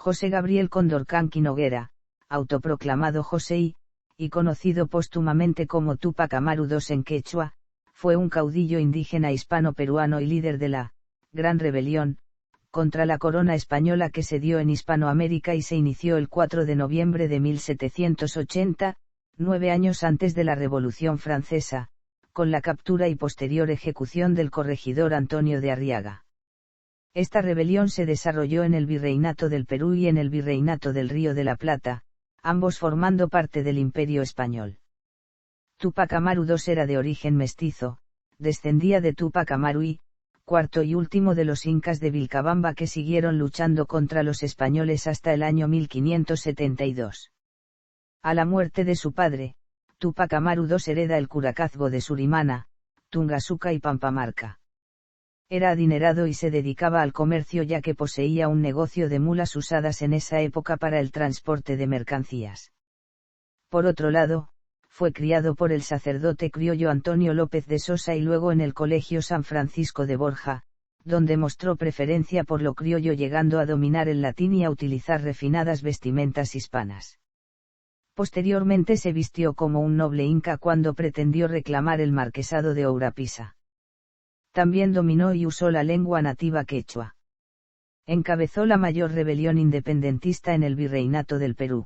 José Gabriel Condorcanqui Noguera, autoproclamado José y conocido póstumamente como Túpac Amaru II en quechua, fue un caudillo indígena hispano-peruano y líder de la Gran Rebelión contra la corona española que se dio en Hispanoamérica y se inició el 4 de noviembre de 1780, 9 años antes de la Revolución Francesa, con la captura y posterior ejecución del corregidor Antonio de Arriaga. Esta rebelión se desarrolló en el Virreinato del Perú y en el Virreinato del Río de la Plata, ambos formando parte del Imperio Español. Túpac Amaru II era de origen mestizo, descendía de Túpac Amaru I, cuarto y último de los incas de Vilcabamba que siguieron luchando contra los españoles hasta el año 1572. A la muerte de su padre, Túpac Amaru II hereda el curacazgo de Surimana, Tungasuca y Pampamarca. Era adinerado y se dedicaba al comercio ya que poseía un negocio de mulas usadas en esa época para el transporte de mercancías. Por otro lado, fue criado por el sacerdote criollo Antonio López de Sosa y luego en el Colegio San Francisco de Borja, donde mostró preferencia por lo criollo llegando a dominar el latín y a utilizar refinadas vestimentas hispanas. Posteriormente se vistió como un noble inca cuando pretendió reclamar el marquesado de Ourapisa. También dominó y usó la lengua nativa quechua. Encabezó la mayor rebelión independentista en el Virreinato del Perú.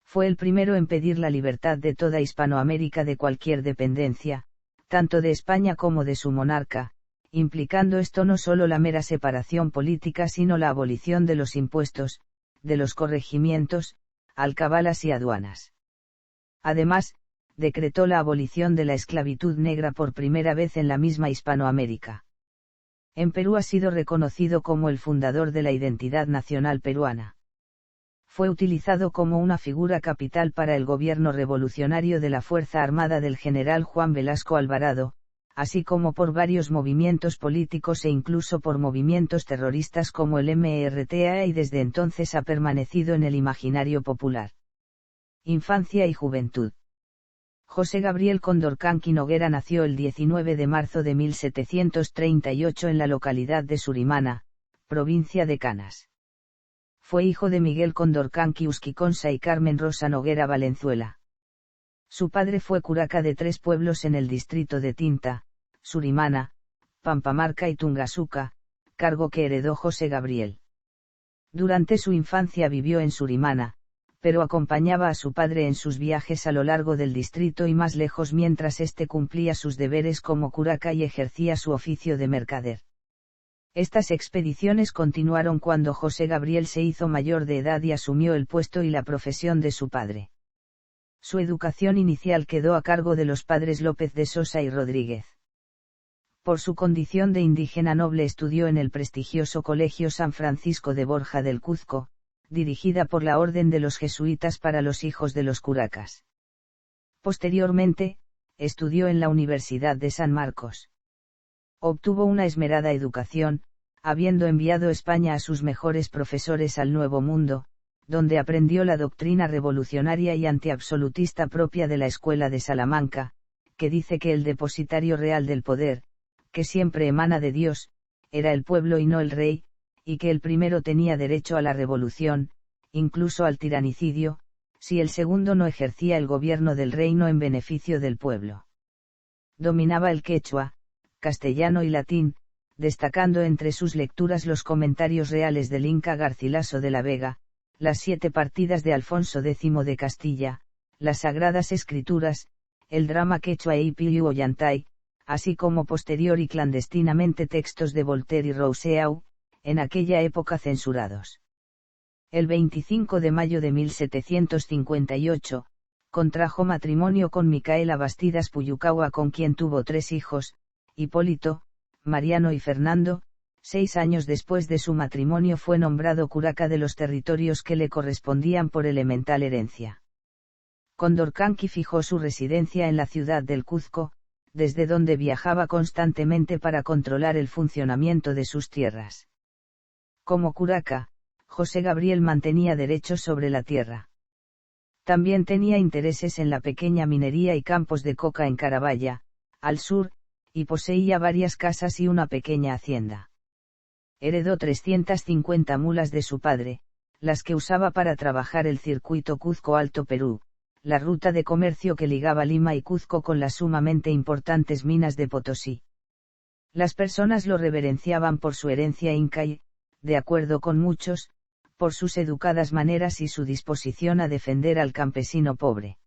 Fue el primero en pedir la libertad de toda Hispanoamérica de cualquier dependencia, tanto de España como de su monarca, implicando esto no solo la mera separación política sino la abolición de los impuestos, de los corregimientos, alcabalas y aduanas. Además, decretó la abolición de la esclavitud negra por primera vez en la misma Hispanoamérica. En Perú ha sido reconocido como el fundador de la identidad nacional peruana. Fue utilizado como una figura capital para el gobierno revolucionario de la Fuerza Armada del general Juan Velasco Alvarado, así como por varios movimientos políticos e incluso por movimientos terroristas como el MRTA y desde entonces ha permanecido en el imaginario popular. Infancia y juventud. José Gabriel Condorcanqui Noguera nació el 19 de marzo de 1738 en la localidad de Surimana, provincia de Canas. Fue hijo de Miguel Condorcanqui Usquiconsa y Carmen Rosa Noguera Valenzuela. Su padre fue curaca de 3 pueblos en el distrito de Tinta, Surimana, Pampamarca y Tungasuca, cargo que heredó José Gabriel. Durante su infancia vivió en Surimana, pero acompañaba a su padre en sus viajes a lo largo del distrito y más lejos mientras éste cumplía sus deberes como curaca y ejercía su oficio de mercader. Estas expediciones continuaron cuando José Gabriel se hizo mayor de edad y asumió el puesto y la profesión de su padre. Su educación inicial quedó a cargo de los padres López de Sosa y Rodríguez. Por su condición de indígena noble estudió en el prestigioso Colegio San Francisco de Borja del Cuzco, dirigida por la Orden de los Jesuitas para los hijos de los curacas. Posteriormente, estudió en la Universidad de San Marcos. Obtuvo una esmerada educación, habiendo enviado España a sus mejores profesores al Nuevo Mundo, donde aprendió la doctrina revolucionaria y antiabsolutista propia de la Escuela de Salamanca, que dice que el depositario real del poder, que siempre emana de Dios, era el pueblo y no el rey, y que el primero tenía derecho a la revolución, incluso al tiranicidio, si el segundo no ejercía el gobierno del reino en beneficio del pueblo. Dominaba el quechua, castellano y latín, destacando entre sus lecturas los comentarios reales del Inca Garcilaso de la Vega, las 7 partidas de Alfonso X de Castilla, las Sagradas Escrituras, el drama quechua e Ipiyu Ollantay, así como posterior y clandestinamente textos de Voltaire y Rousseau, en aquella época censurados. El 25 de mayo de 1758, contrajo matrimonio con Micaela Bastidas Puyucagua con quien tuvo 3 hijos, Hipólito, Mariano y Fernando. 6 años después de su matrimonio fue nombrado curaca de los territorios que le correspondían por elemental herencia. Condorcanqui fijó su residencia en la ciudad del Cuzco, desde donde viajaba constantemente para controlar el funcionamiento de sus tierras. Como curaca, José Gabriel mantenía derechos sobre la tierra. También tenía intereses en la pequeña minería y campos de coca en Carabaya, al sur, y poseía varias casas y una pequeña hacienda. Heredó 350 mulas de su padre, las que usaba para trabajar el circuito Cuzco-Alto Perú, la ruta de comercio que ligaba Lima y Cuzco con las sumamente importantes minas de Potosí. Las personas lo reverenciaban por su herencia inca y, de acuerdo con muchos, por sus educadas maneras y su disposición a defender al campesino pobre.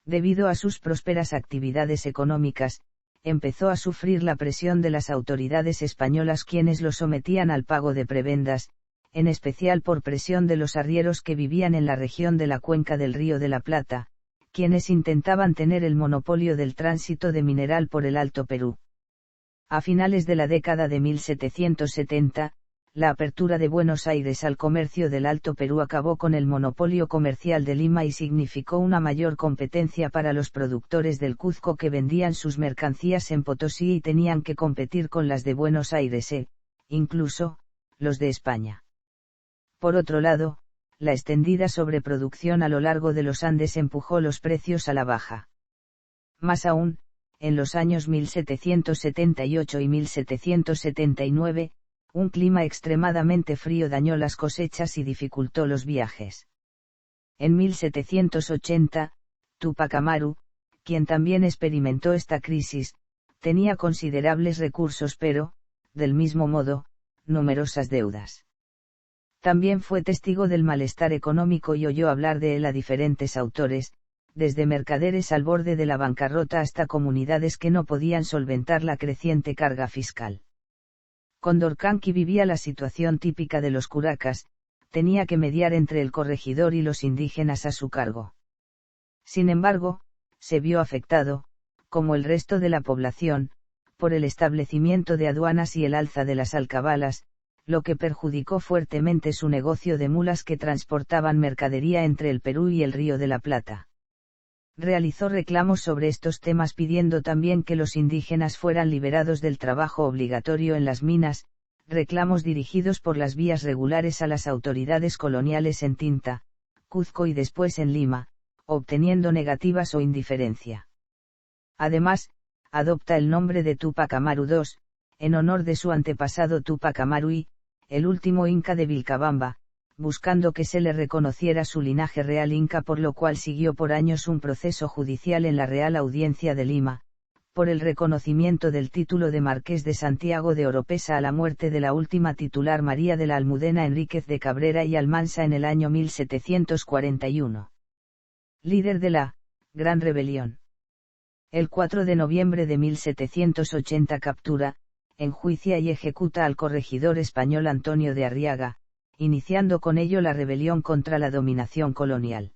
Debido a sus prósperas actividades económicas, empezó a sufrir la presión de las autoridades españolas, quienes lo sometían al pago de prebendas, en especial por presión de los arrieros que vivían en la región de la cuenca del Río de la Plata, quienes intentaban tener el monopolio del tránsito de mineral por el Alto Perú. A finales de la década de 1770, la apertura de Buenos Aires al comercio del Alto Perú acabó con el monopolio comercial de Lima y significó una mayor competencia para los productores del Cuzco, que vendían sus mercancías en Potosí y tenían que competir con las de Buenos Aires incluso, los de España. Por otro lado, la extendida sobreproducción a lo largo de los Andes empujó los precios a la baja. Más aún, en los años 1778 y 1779, un clima extremadamente frío dañó las cosechas y dificultó los viajes. En 1780, Túpac Amaru, quien también experimentó esta crisis, tenía considerables recursos pero, del mismo modo, numerosas deudas. También fue testigo del malestar económico y oyó hablar de él a diferentes autores, desde mercaderes al borde de la bancarrota hasta comunidades que no podían solventar la creciente carga fiscal. Condorcanqui vivía la situación típica de los curacas, tenía que mediar entre el corregidor y los indígenas a su cargo. Sin embargo, se vio afectado, como el resto de la población, por el establecimiento de aduanas y el alza de las alcabalas, lo que perjudicó fuertemente su negocio de mulas que transportaban mercadería entre el Perú y el Río de la Plata. Realizó reclamos sobre estos temas, pidiendo también que los indígenas fueran liberados del trabajo obligatorio en las minas, reclamos dirigidos por las vías regulares a las autoridades coloniales en Tinta, Cuzco y después en Lima, obteniendo negativas o indiferencia. Además, adopta el nombre de Túpac Amaru II, en honor de su antepasado Túpac Amaru I, el último inca de Vilcabamba, buscando que se le reconociera su linaje real inca, por lo cual siguió por años un proceso judicial en la Real Audiencia de Lima, por el reconocimiento del título de Marqués de Santiago de Oropesa a la muerte de la última titular, María de la Almudena Enríquez de Cabrera y Almansa, en el año 1741. Líder de la Gran Rebelión. El 4 de noviembre de 1780 captura, enjuicia y ejecuta al corregidor español Antonio de Arriaga, iniciando con ello la rebelión contra la dominación colonial.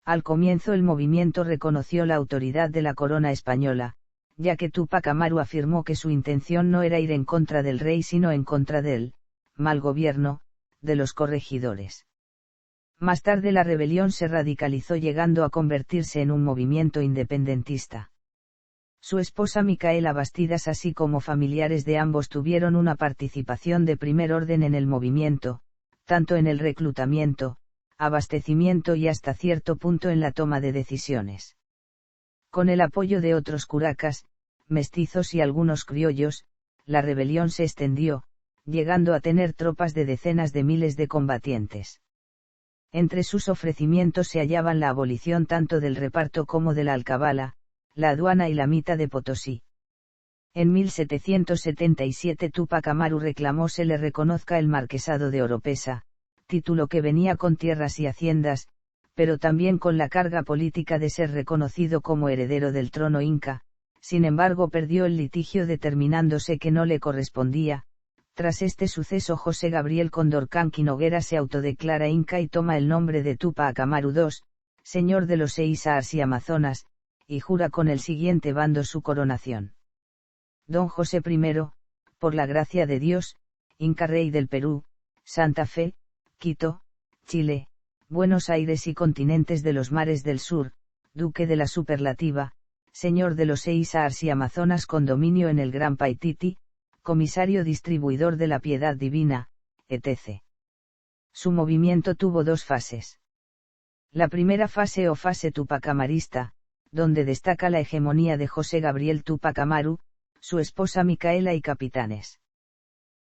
Al comienzo el movimiento reconoció la autoridad de la corona española, ya que Túpac Amaru afirmó que su intención no era ir en contra del rey sino en contra del mal gobierno de los corregidores. Más tarde la rebelión se radicalizó, llegando a convertirse en un movimiento independentista. Su esposa Micaela Bastidas, así como familiares de ambos, tuvieron una participación de primer orden en el movimiento, tanto en el reclutamiento, abastecimiento y hasta cierto punto en la toma de decisiones. Con el apoyo de otros curacas, mestizos y algunos criollos, la rebelión se extendió, llegando a tener tropas de decenas de miles de combatientes. Entre sus ofrecimientos se hallaban la abolición tanto del reparto como de la alcabala, la aduana y la mita de Potosí. En 1777 Túpac Amaru reclamó se le reconozca el marquesado de Oropesa, título que venía con tierras y haciendas, pero también con la carga política de ser reconocido como heredero del trono inca. Sin embargo, perdió el litigio determinándose que no le correspondía. Tras este suceso, José Gabriel Condorcanqui Noguera se autodeclara inca y toma el nombre de Túpac Amaru II, señor de los Seísaars y Amazonas, y jura con el siguiente bando su coronación. Don José I, por la gracia de Dios, Inca Rey del Perú, Santa Fe, Quito, Chile, Buenos Aires y continentes de los mares del sur, Duque de la Superlativa, Señor de los Seísaars y Amazonas con dominio en el Gran Paititi, Comisario distribuidor de la Piedad Divina, etc. Su movimiento tuvo dos fases. La primera fase o fase tupacamarista, donde destaca la hegemonía de José Gabriel Túpac Amaru, su esposa Micaela y capitanes.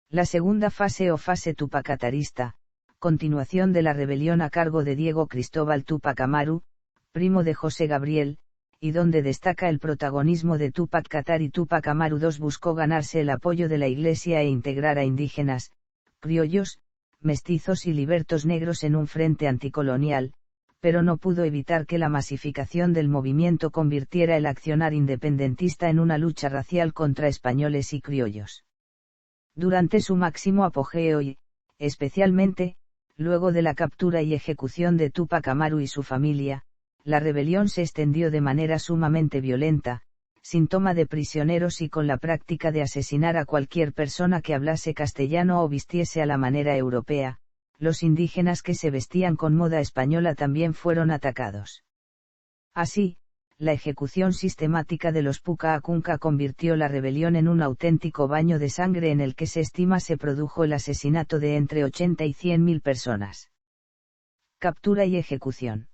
La segunda fase o fase tupacatarista, continuación de la rebelión a cargo de Diego Cristóbal Túpac Amaru, primo de José Gabriel, y donde destaca el protagonismo de Túpac Katari. Túpac Amaru II buscó ganarse el apoyo de la Iglesia e integrar a indígenas, criollos, mestizos y libertos negros en un frente anticolonial, pero no pudo evitar que la masificación del movimiento convirtiera el accionar independentista en una lucha racial contra españoles y criollos. Durante su máximo apogeo y, especialmente, luego de la captura y ejecución de Túpac Amaru y su familia, la rebelión se extendió de manera sumamente violenta, sin toma de prisioneros y con la práctica de asesinar a cualquier persona que hablase castellano o vistiese a la manera europea. Los indígenas que se vestían con moda española también fueron atacados. Así, la ejecución sistemática de los Pucaakunca convirtió la rebelión en un auténtico baño de sangre en el que se estima se produjo el asesinato de entre 80 y 100.000 personas. Captura y ejecución.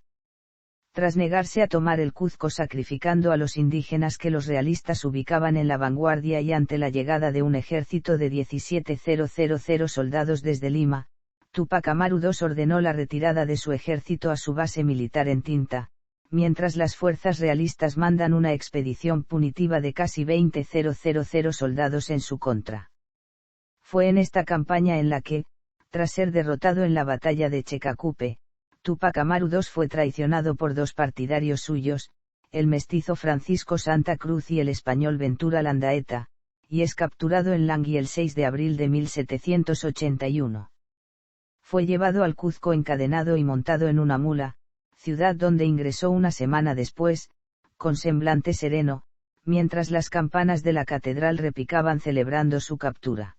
Tras negarse a tomar el Cuzco sacrificando a los indígenas que los realistas ubicaban en la vanguardia y ante la llegada de un ejército de 17.000 soldados desde Lima, Túpac Amaru II ordenó la retirada de su ejército a su base militar en Tinta, mientras las fuerzas realistas mandan una expedición punitiva de casi 20.000 soldados en su contra. Fue en esta campaña en la que, tras ser derrotado en la batalla de Checacupe, Túpac Amaru II fue traicionado por dos partidarios suyos, el mestizo Francisco Santa Cruz y el español Ventura Landaeta, y es capturado en Langui el 6 de abril de 1781. Fue llevado al Cuzco encadenado y montado en una mula, ciudad donde ingresó una semana después, con semblante sereno, mientras las campanas de la catedral repicaban celebrando su captura.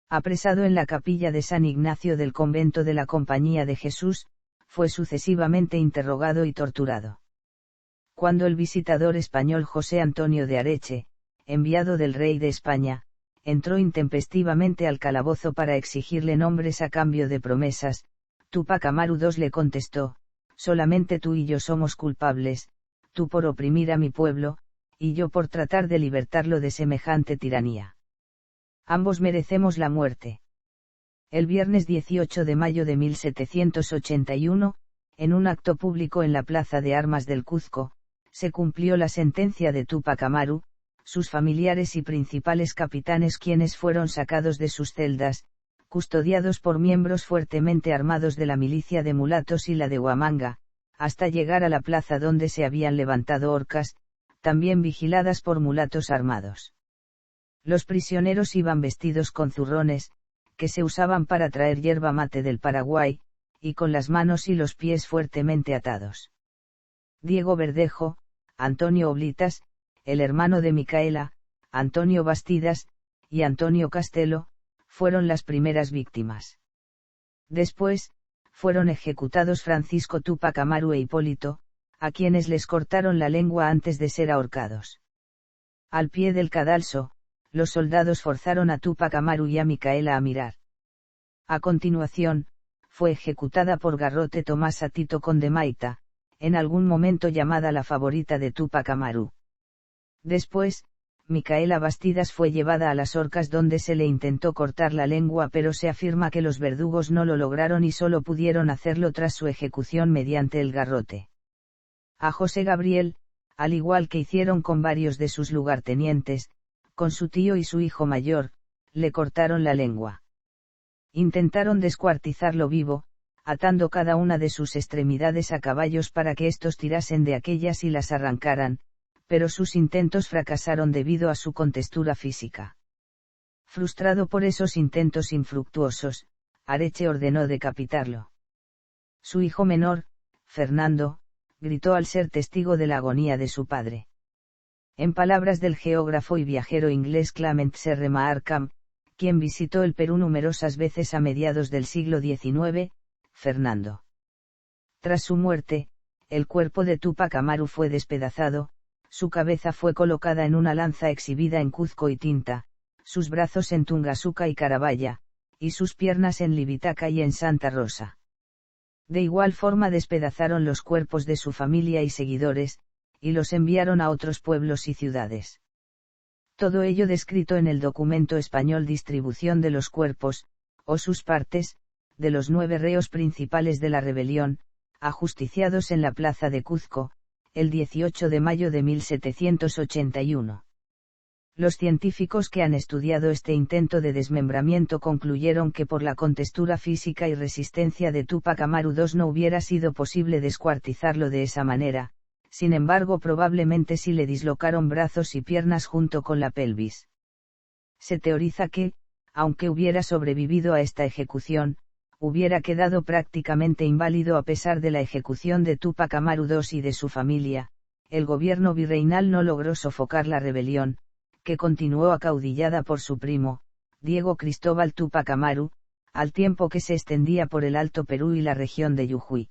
Apresado en la capilla de San Ignacio del convento de la Compañía de Jesús, fue sucesivamente interrogado y torturado. Cuando el visitador español José Antonio de Areche, enviado del rey de España, entró intempestivamente al calabozo para exigirle nombres a cambio de promesas, Túpac Amaru II le contestó: solamente tú y yo somos culpables, tú por oprimir a mi pueblo, y yo por tratar de libertarlo de semejante tiranía. Ambos merecemos la muerte. El viernes 18 de mayo de 1781, en un acto público en la Plaza de Armas del Cuzco, se cumplió la sentencia de Túpac Amaru, sus familiares y principales capitanes quienes fueron sacados de sus celdas, custodiados por miembros fuertemente armados de la milicia de mulatos y la de Huamanga, hasta llegar a la plaza donde se habían levantado horcas, también vigiladas por mulatos armados. Los prisioneros iban vestidos con zurrones, que se usaban para traer yerba mate del Paraguay, y con las manos y los pies fuertemente atados. Diego Verdejo, Antonio Oblitas, el hermano de Micaela, Antonio Bastidas, y Antonio Castelo, fueron las primeras víctimas. Después, fueron ejecutados Francisco Túpac Amaru e Hipólito, a quienes les cortaron la lengua antes de ser ahorcados. Al pie del cadalso, los soldados forzaron a Túpac Amaru y a Micaela a mirar. A continuación, fue ejecutada por garrote Tomasa Tito Condemaita, en algún momento llamada la favorita de Túpac Amaru. Después, Micaela Bastidas fue llevada a las horcas donde se le intentó cortar la lengua, pero se afirma que los verdugos no lo lograron y solo pudieron hacerlo tras su ejecución mediante el garrote. A José Gabriel, al igual que hicieron con varios de sus lugartenientes, con su tío y su hijo mayor, le cortaron la lengua. Intentaron descuartizarlo vivo, atando cada una de sus extremidades a caballos para que éstos tirasen de aquellas y las arrancaran, pero sus intentos fracasaron debido a su contextura física. Frustrado por esos intentos infructuosos, Areche ordenó decapitarlo. Su hijo menor, Fernando, gritó al ser testigo de la agonía de su padre. En palabras del geógrafo y viajero inglés Clement R. Markham, quien visitó el Perú numerosas veces a mediados del siglo XIX, Fernando. Tras su muerte, el cuerpo de Túpac Amaru fue despedazado, su cabeza fue colocada en una lanza exhibida en Cuzco y Tinta, sus brazos en Tungasuca y Carabaya, y sus piernas en Libitaca y en Santa Rosa. De igual forma despedazaron los cuerpos de su familia y seguidores, y los enviaron a otros pueblos y ciudades. Todo ello descrito en el documento español Distribución de los cuerpos, o sus partes, de los 9 reos principales de la rebelión, ajusticiados en la plaza de Cuzco, el 18 de mayo de 1781. Los científicos que han estudiado este intento de desmembramiento concluyeron que por la contextura física y resistencia de Túpac Amaru II no hubiera sido posible descuartizarlo de esa manera, sin embargo probablemente sí le dislocaron brazos y piernas junto con la pelvis. Se teoriza que, aunque hubiera sobrevivido a esta ejecución, hubiera quedado prácticamente inválido a pesar de la ejecución de Túpac Amaru II y de su familia. El gobierno virreinal no logró sofocar la rebelión, que continuó acaudillada por su primo, Diego Cristóbal Túpac Amaru, al tiempo que se extendía por el Alto Perú y la región de Jujuy.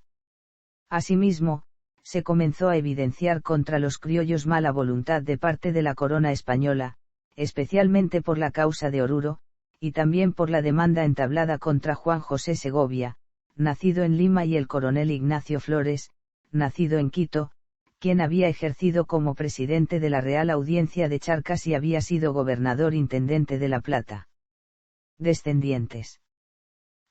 Asimismo, se comenzó a evidenciar contra los criollos mala voluntad de parte de la corona española, especialmente por la causa de Oruro, y también por la demanda entablada contra Juan José Segovia, nacido en Lima, y el coronel Ignacio Flores, nacido en Quito, quien había ejercido como presidente de la Real Audiencia de Charcas y había sido gobernador intendente de La Plata. Descendientes.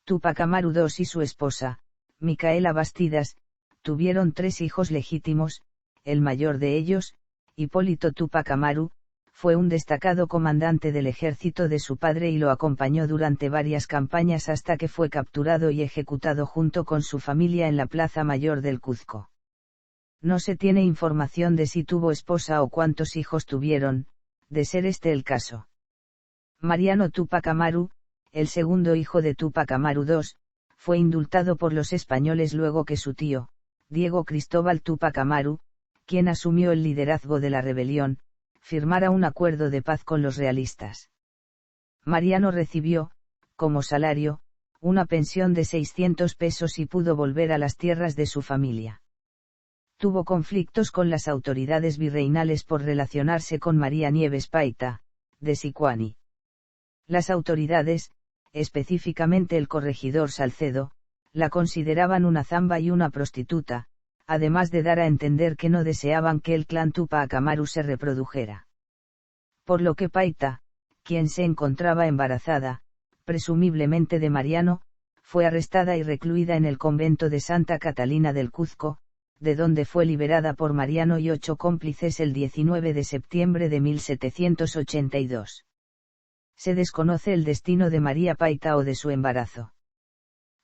Túpac Amaru II y su esposa, Micaela Bastidas, tuvieron 3 hijos legítimos. El mayor de ellos, Hipólito Túpac Amaru, fue un destacado comandante del ejército de su padre y lo acompañó durante varias campañas hasta que fue capturado y ejecutado junto con su familia en la Plaza Mayor del Cuzco. No se tiene información de si tuvo esposa o cuántos hijos tuvieron, de ser este el caso. Mariano Túpac Amaru, el segundo hijo de Túpac Amaru II, fue indultado por los españoles luego que su tío, Diego Cristóbal Túpac Amaru, quien asumió el liderazgo de la rebelión, firmara un acuerdo de paz con los realistas. Mariano recibió, como salario, una pensión de 600 pesos y pudo volver a las tierras de su familia. Tuvo conflictos con las autoridades virreinales por relacionarse con María Nieves Paita, de Sicuani. Las autoridades, específicamente el corregidor Salcedo, la consideraban una zamba y una prostituta, además de dar a entender que no deseaban que el clan Túpac Amaru se reprodujera. Por lo que Paita, quien se encontraba embarazada, presumiblemente de Mariano, fue arrestada y recluida en el convento de Santa Catalina del Cuzco, de donde fue liberada por Mariano y 8 cómplices el 19 de septiembre de 1782. Se desconoce el destino de María Paita o de su embarazo.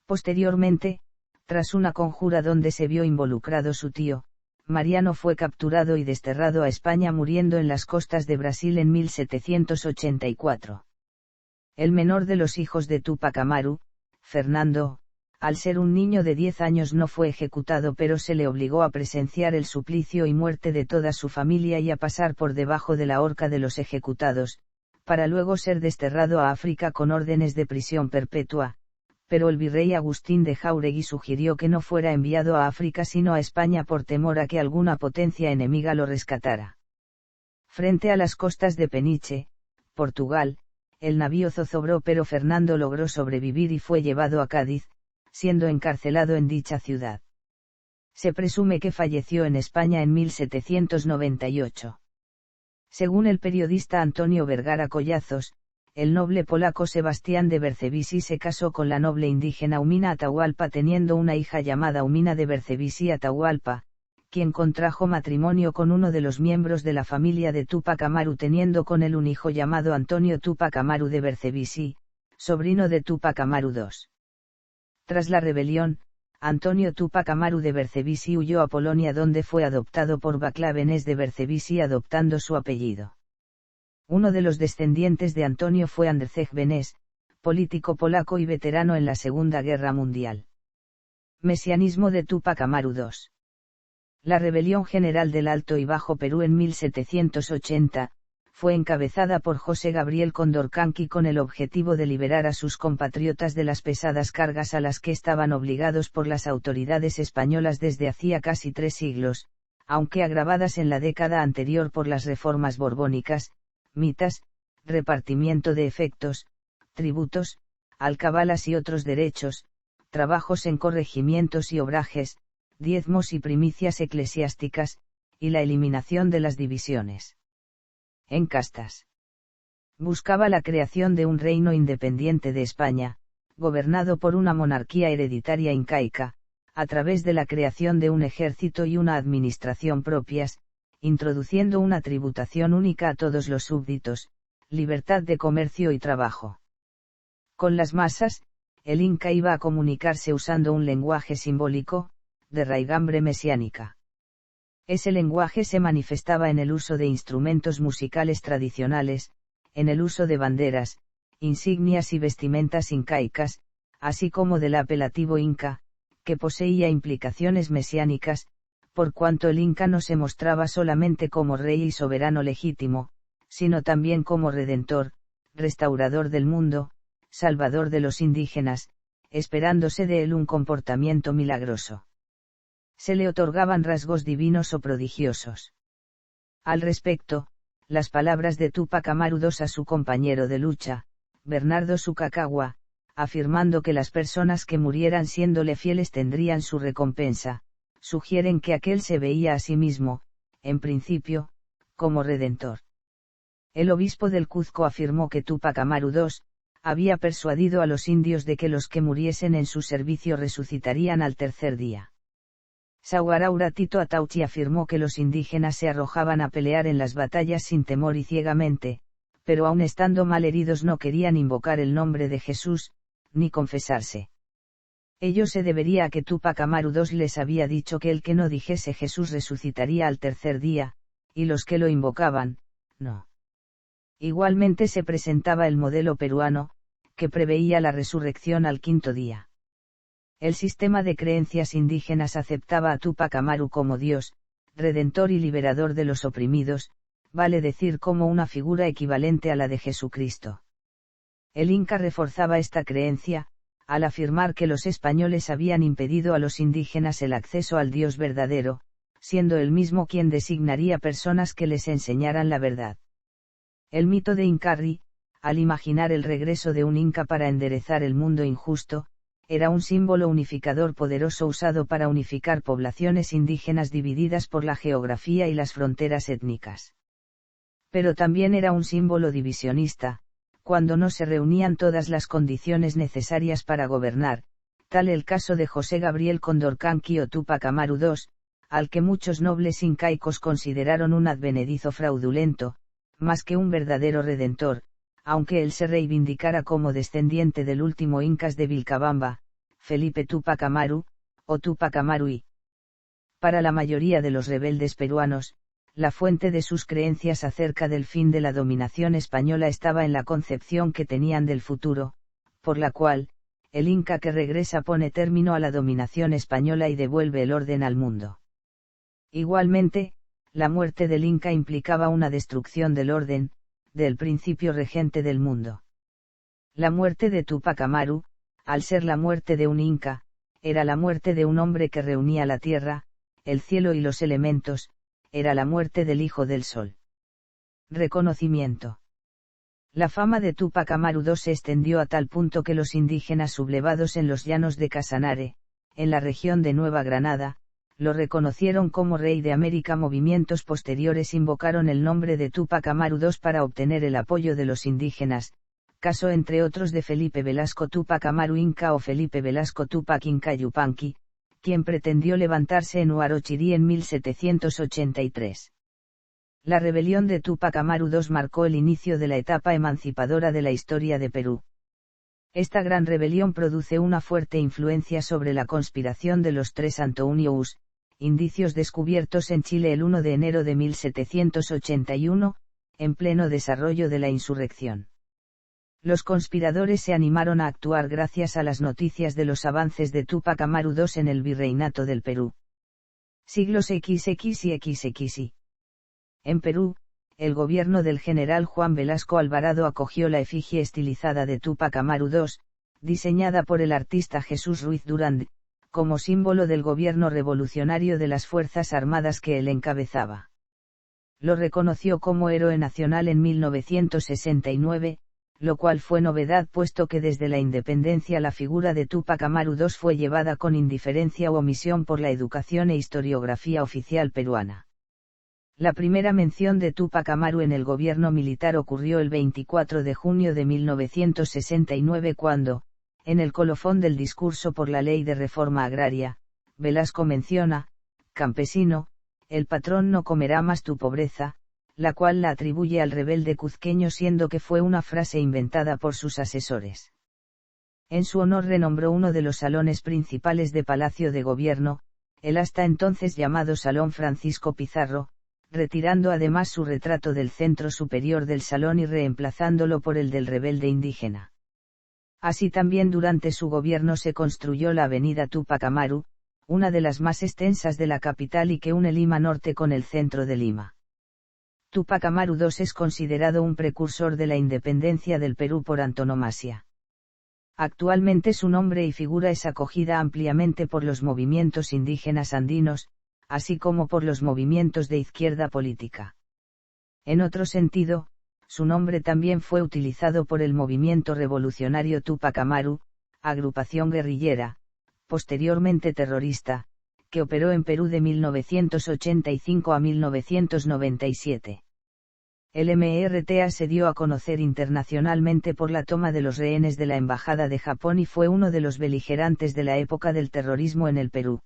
Posteriormente, tras una conjura donde se vio involucrado su tío, Mariano fue capturado y desterrado a España, muriendo en las costas de Brasil en 1784. El menor de los hijos de Túpac Amaru, Fernando, al ser un niño de 10 años no fue ejecutado, pero se le obligó a presenciar el suplicio y muerte de toda su familia y a pasar por debajo de la horca de los ejecutados, para luego ser desterrado a África con órdenes de prisión perpetua, pero el virrey Agustín de Jáuregui sugirió que no fuera enviado a África sino a España por temor a que alguna potencia enemiga lo rescatara. Frente a las costas de Peniche, Portugal, el navío zozobró, pero Fernando logró sobrevivir y fue llevado a Cádiz, siendo encarcelado en dicha ciudad. Se presume que falleció en España en 1798. Según el periodista Antonio Vergara Collazos, el noble polaco Sebastián de Bercevisi se casó con la noble indígena Umina Atahualpa, teniendo una hija llamada Umina de Bercevisi Atahualpa, quien contrajo matrimonio con uno de los miembros de la familia de Túpac Amaru, teniendo con él un hijo llamado Antonio Túpac Amaru de Bercevisi, sobrino de Túpac Amaru II. Tras la rebelión, Antonio Túpac Amaru de Bercevisi huyó a Polonia, donde fue adoptado por Václav Beneš de Bercevisi, adoptando su apellido. Uno de los descendientes de Antonio fue Andrzej Beneš, político polaco y veterano en la Segunda Guerra Mundial. Mesianismo de Túpac Amaru II. La rebelión general del Alto y Bajo Perú en 1780, fue encabezada por José Gabriel Condorcanqui con el objetivo de liberar a sus compatriotas de las pesadas cargas a las que estaban obligados por las autoridades españolas desde hacía casi 3 siglos, aunque agravadas en la década anterior por las reformas borbónicas, mitas, repartimiento de efectos, tributos, alcabalas y otros derechos, trabajos en corregimientos y obrajes, diezmos y primicias eclesiásticas, y la eliminación de las divisiones en castas. Buscaba la creación de un reino independiente de España, gobernado por una monarquía hereditaria incaica, a través de la creación de un ejército y una administración propias, introduciendo una tributación única a todos los súbditos, libertad de comercio y trabajo. Con las masas, el Inca iba a comunicarse usando un lenguaje simbólico, de raigambre mesiánica. Ese lenguaje se manifestaba en el uso de instrumentos musicales tradicionales, en el uso de banderas, insignias y vestimentas incaicas, así como del apelativo Inca, que poseía implicaciones mesiánicas, por cuanto el Inca no se mostraba solamente como rey y soberano legítimo, sino también como redentor, restaurador del mundo, salvador de los indígenas, esperándose de él un comportamiento milagroso. Se le otorgaban rasgos divinos o prodigiosos. Al respecto, las palabras de Túpac Amaru II a su compañero de lucha, Bernardo Sukakawa, afirmando que las personas que murieran siéndole fieles tendrían su recompensa, sugieren que aquel se veía a sí mismo, en principio, como redentor. El obispo del Cuzco afirmó que Túpac Amaru II había persuadido a los indios de que los que muriesen en su servicio resucitarían al tercer día. Sauaraura Tito Atauchi afirmó que los indígenas se arrojaban a pelear en las batallas sin temor y ciegamente, pero aun estando mal heridos no querían invocar el nombre de Jesús, ni confesarse. Ello se debería a que Túpac Amaru II les había dicho que el que no dijese Jesús resucitaría al tercer día, y los que lo invocaban, no. Igualmente se presentaba el modelo peruano, que preveía la resurrección al quinto día. El sistema de creencias indígenas aceptaba a Túpac Amaru como Dios, redentor y liberador de los oprimidos, vale decir como una figura equivalente a la de Jesucristo. El Inca reforzaba esta creencia, al afirmar que los españoles habían impedido a los indígenas el acceso al Dios verdadero, siendo él mismo quien designaría personas que les enseñaran la verdad. El mito de Incarri, al imaginar el regreso de un Inca para enderezar el mundo injusto, era un símbolo unificador poderoso usado para unificar poblaciones indígenas divididas por la geografía y las fronteras étnicas. Pero también era un símbolo divisionista, cuando no se reunían todas las condiciones necesarias para gobernar, tal el caso de José Gabriel Condorcanqui o Túpac Amaru II, al que muchos nobles incaicos consideraron un advenedizo fraudulento, más que un verdadero redentor, aunque él se reivindicara como descendiente del último Incas de Vilcabamba, Felipe Túpac Amaru, o Túpac Amaruí. Para la mayoría de los rebeldes peruanos, la fuente de sus creencias acerca del fin de la dominación española estaba en la concepción que tenían del futuro, por la cual, el Inca que regresa pone término a la dominación española y devuelve el orden al mundo. Igualmente, la muerte del Inca implicaba una destrucción del orden, del principio regente del mundo. La muerte de Túpac Amaru, al ser la muerte de un Inca, era la muerte de un hombre que reunía la tierra, el cielo y los elementos, era la muerte del Hijo del Sol. Reconocimiento. La fama de Túpac Amaru II se extendió a tal punto que los indígenas sublevados en los llanos de Casanare, en la región de Nueva Granada, lo reconocieron como rey de América. Movimientos posteriores invocaron el nombre de Túpac Amaru II para obtener el apoyo de los indígenas, caso entre otros de Felipe Velasco Túpac Amaru Inca o Felipe Velasco Túpac Inca Yupanqui, quien pretendió levantarse en Huarochirí en 1783. La rebelión de Túpac Amaru II marcó el inicio de la etapa emancipadora de la historia de Perú. Esta gran rebelión produce una fuerte influencia sobre la conspiración de los tres Antonius, indicios descubiertos en Chile el 1 de enero de 1781, en pleno desarrollo de la insurrección. Los conspiradores se animaron a actuar gracias a las noticias de los avances de Túpac Amaru II en el virreinato del Perú. Siglos XX y XXI. En Perú, el gobierno del general Juan Velasco Alvarado acogió la efigie estilizada de Túpac Amaru II, diseñada por el artista Jesús Ruiz Durand, como símbolo del gobierno revolucionario de las Fuerzas Armadas que él encabezaba. Lo reconoció como héroe nacional en 1969, lo cual fue novedad puesto que desde la independencia la figura de Túpac Amaru II fue llevada con indiferencia u omisión por la educación e historiografía oficial peruana. La primera mención de Túpac Amaru en el gobierno militar ocurrió el 24 de junio de 1969 cuando, En el colofón del discurso por la ley de reforma agraria, Velasco menciona, campesino, el patrón no comerá más tu pobreza, la cual la atribuye al rebelde cuzqueño siendo que fue una frase inventada por sus asesores. En su honor renombró uno de los salones principales de Palacio de Gobierno, el hasta entonces llamado Salón Francisco Pizarro, retirando además su retrato del centro superior del salón y reemplazándolo por el del rebelde indígena. Así también durante su gobierno se construyó la avenida Túpac Amaru, una de las más extensas de la capital y que une Lima Norte con el centro de Lima. Túpac Amaru II es considerado un precursor de la independencia del Perú por antonomasia. Actualmente su nombre y figura es acogida ampliamente por los movimientos indígenas andinos, así como por los movimientos de izquierda política. En otro sentido, su nombre también fue utilizado por el movimiento revolucionario Túpac Amaru, agrupación guerrillera, posteriormente terrorista, que operó en Perú de 1985 a 1997. El MRTA se dio a conocer internacionalmente por la toma de los rehenes de la Embajada de Japón y fue uno de los beligerantes de la época del terrorismo en el Perú.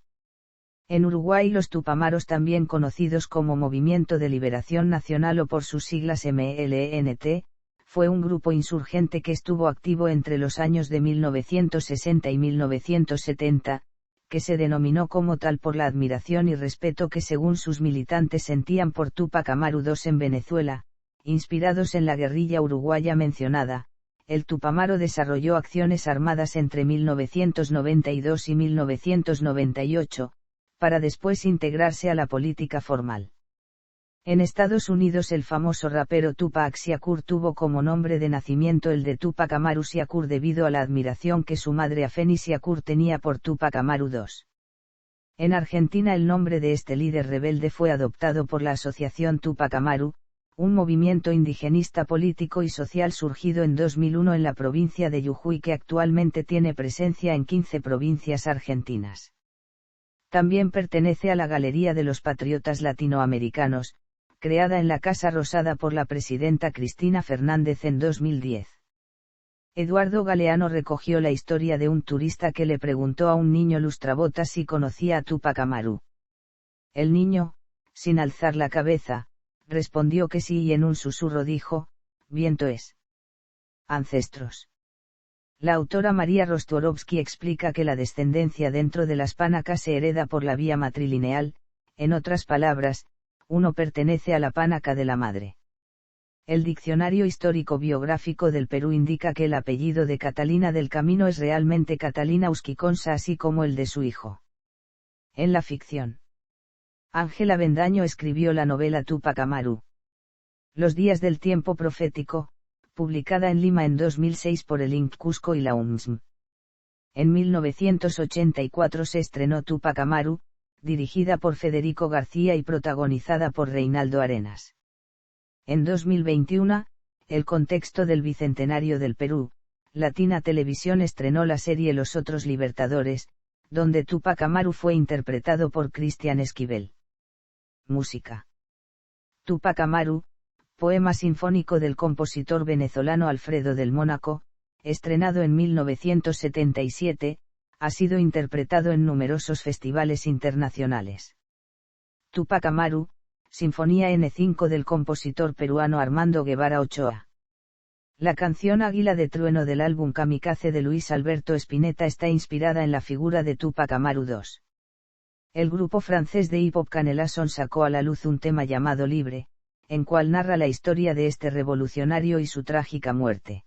En Uruguay los tupamaros, también conocidos como Movimiento de Liberación Nacional o por sus siglas MLNT, fue un grupo insurgente que estuvo activo entre los años de 1960 y 1970, que se denominó como tal por la admiración y respeto que según sus militantes sentían por Túpac Amaru II en Venezuela. Inspirados en la guerrilla uruguaya mencionada, el Tupamaro desarrolló acciones armadas entre 1992 y 1998, para después integrarse a la política formal. En Estados Unidos el famoso rapero Tupac Shakur tuvo como nombre de nacimiento el de Túpac Amaru Shakur debido a la admiración que su madre Afeni Shakur tenía por Túpac Amaru II. En Argentina el nombre de este líder rebelde fue adoptado por la Asociación Túpac Amaru, un movimiento indigenista político y social surgido en 2001 en la provincia de Jujuy que actualmente tiene presencia en 15 provincias argentinas. También pertenece a la Galería de los Patriotas Latinoamericanos, creada en la Casa Rosada por la presidenta Cristina Fernández en 2010. Eduardo Galeano recogió la historia de un turista que le preguntó a un niño lustrabotas si conocía a Túpac Amaru. El niño, sin alzar la cabeza, respondió que sí y en un susurro dijo, viento es. Ancestros. La autora María Rostvorovsky explica que la descendencia dentro de las pánacas se hereda por la vía matrilineal, en otras palabras, uno pertenece a la pánaca de la madre. El Diccionario Histórico Biográfico del Perú indica que el apellido de Catalina del Camino es realmente Catalina Usquiconsa así como el de su hijo. En la ficción, Ángela Bendaño escribió la novela Túpac Amaru. Los días del tiempo profético, publicada en Lima en 2006 por el Inc. Cusco y la UNSM. En 1984 se estrenó Túpac Amaru, dirigida por Federico García y protagonizada por Reinaldo Arenas. En 2021, el contexto del bicentenario del Perú, Latina Televisión estrenó la serie Los Otros Libertadores, donde Túpac Amaru fue interpretado por Cristian Esquivel. Música. Túpac Amaru, poema sinfónico del compositor venezolano Alfredo del Mónaco, estrenado en 1977, ha sido interpretado en numerosos festivales internacionales. Túpac Amaru, Sinfonía N5 del compositor peruano Armando Guevara Ochoa. La canción Águila de Trueno del álbum Kamikaze de Luis Alberto Spinetta está inspirada en la figura de Túpac Amaru II. El grupo francés de hip hop Canelason sacó a la luz un tema llamado Libre, en cual narra la historia de este revolucionario y su trágica muerte.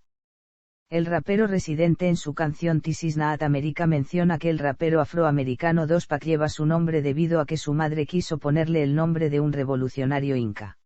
El rapero residente en su canción This Is Not America menciona que el rapero afroamericano Tupac lleva su nombre debido a que su madre quiso ponerle el nombre de un revolucionario inca.